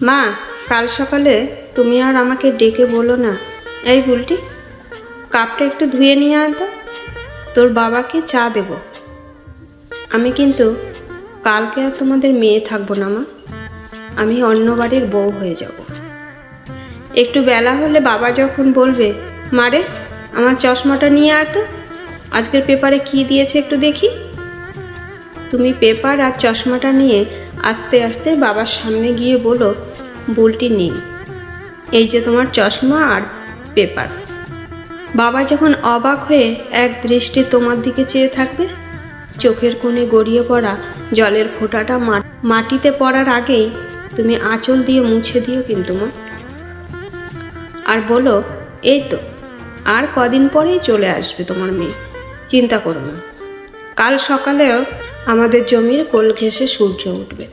মা, কাল সকালে তুমি আর আমাকে ডেকে বলো না, এই বুলটি, কাপটা একটু ধুয়ে নিয়ে আয় তো, তোর বাবাকে চা দেব। আমি কিন্তু কালকে আর তোমাদের মেয়ে থাকবো না মা, আমি অন্য বাড়ির বউ হয়ে যাব। একটু বেলা হলে বাবা যখন বলবে, মারে আমার চশমাটা নিয়ে আয় তো, আজকের পেপারে কি দিয়েছে একটু দেখি, তুমি পেপার আর চশমাটা নিয়ে আস্তে আস্তে বাবার সামনে গিয়ে বলো, বুলটি নেই, এই যে তোমার চশমা আর পেপার। বাবা যখন অবাক হয়ে এক দৃষ্টি তোমার দিকে চেয়ে থাকবে, চোখের কোণে গড়িয়ে পড়া জলের ফোঁটাটা মাটিতে পড়ার আগেই তুমি আঁচল দিয়ে মুছে দিও কিন্তু মা, আর বলো, এই তো আর কদিন পরেই চলে আসবে তোমার মেয়ে, চিন্তা করো না। কাল সকালেও আমাদের জমির কোল ঘেঁষে সূর্য উঠবে।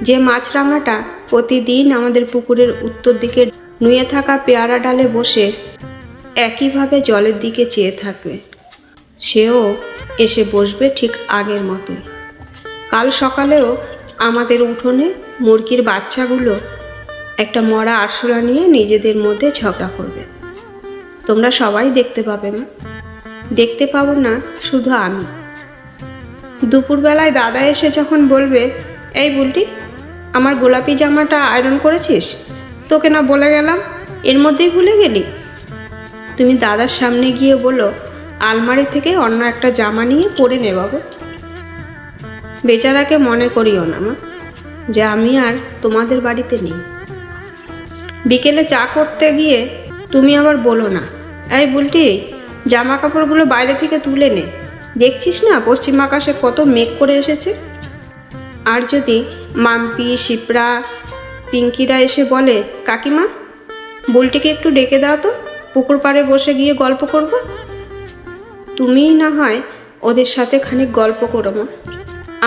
যে মাছরাঙাটা প্রতিদিন আমাদের পুকুরের উত্তর দিকে নুয়ে থাকা পেয়ারা ডালে বসে একইভাবে জলের দিকে চেয়ে থাকবে, সেও এসে বসবে ঠিক আগের মতোই। কাল সকালেও আমাদের উঠোনে মুরগির বাচ্চাগুলো একটা মরা আরশোলা নিয়ে নিজেদের মধ্যে ঝগড়া করবে। তোমরা সবাই দেখতে পাবে না, দেখতে পাবো না শুধু আমি। দুপুরবেলায় দাদা এসে যখন বলবে, এই বুলটি, আমার গোলাপি জামাটা আয়রন করেছিস, তোকে না বলে গেলাম, এর মধ্যেই ভুলে গেলি। তুমি দাদার সামনে গিয়ে বলো, আলমারি থেকে অন্য একটা জামা নিয়ে পরে নে বাবু। বেচারাকে মনে করিও না মা, যে আমি আর তোমাদের বাড়িতে নেই। বিকেলে চা করতে গিয়ে তুমি আবার বলো না, এই বুলটি, জামা কাপড়গুলো বাইরে থেকে তুলে নে, দেখছিস না পশ্চিম আকাশে কত মেঘ করে এসেছে। আর যদি মাম্পি, শিপ্রা, পিঙ্কিরা এসে বলে, কাকিমা, বুলটিকে একটু ডেকে দাও তো, পুকুর পাড়ে বসে গিয়ে গল্প করব, তুমিই না হয় ওদের সাথে খানিক গল্প করো মা।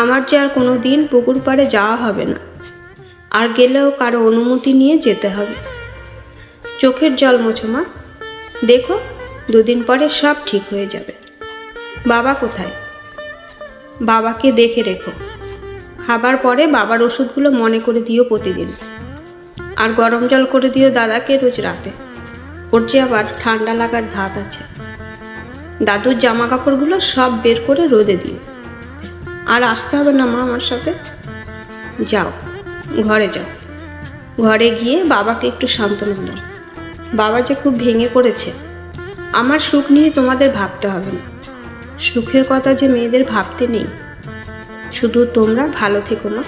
আমার যে আর কোনো দিন পুকুর পাড়ে যাওয়া হবে না, আর গেলেও কারো অনুমতি নিয়ে যেতে হবে। চোখের জল মোছো মা, দেখো দুদিন পরে সব ঠিক হয়ে যাবে। বাবা কোথায়? বাবাকে দেখে রেখো। খাবার পরে বাবার ওষুধগুলো মনে করে দিও প্রতিদিন, আর গরম জল করে দিও দাদাকে রোজ রাতে, ওর যে আবার ঠান্ডা লাগার ধাত আছে। দাদুর জামা কাপড়গুলো সব বের করে রোদে দিও। আর আসতে হবে না মা আমার সাথে, যাও ঘরে যাও, ঘরে গিয়ে বাবাকে একটু সান্ত্বনা দাও। বাবা যে খুব ভেঙে পড়েছে। আমার সুখ নিয়ে তোমাদের ভাবতে হবে না, সুখের কথা যে মেয়েদের ভাবতে নেই। শুধু তোমরা ভালো থেকো মা,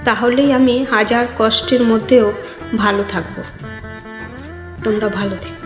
তাহলেই আমি হাজার কষ্টের মধ্যেও ভালো থাকবো। তোমরা ভালো থেকো।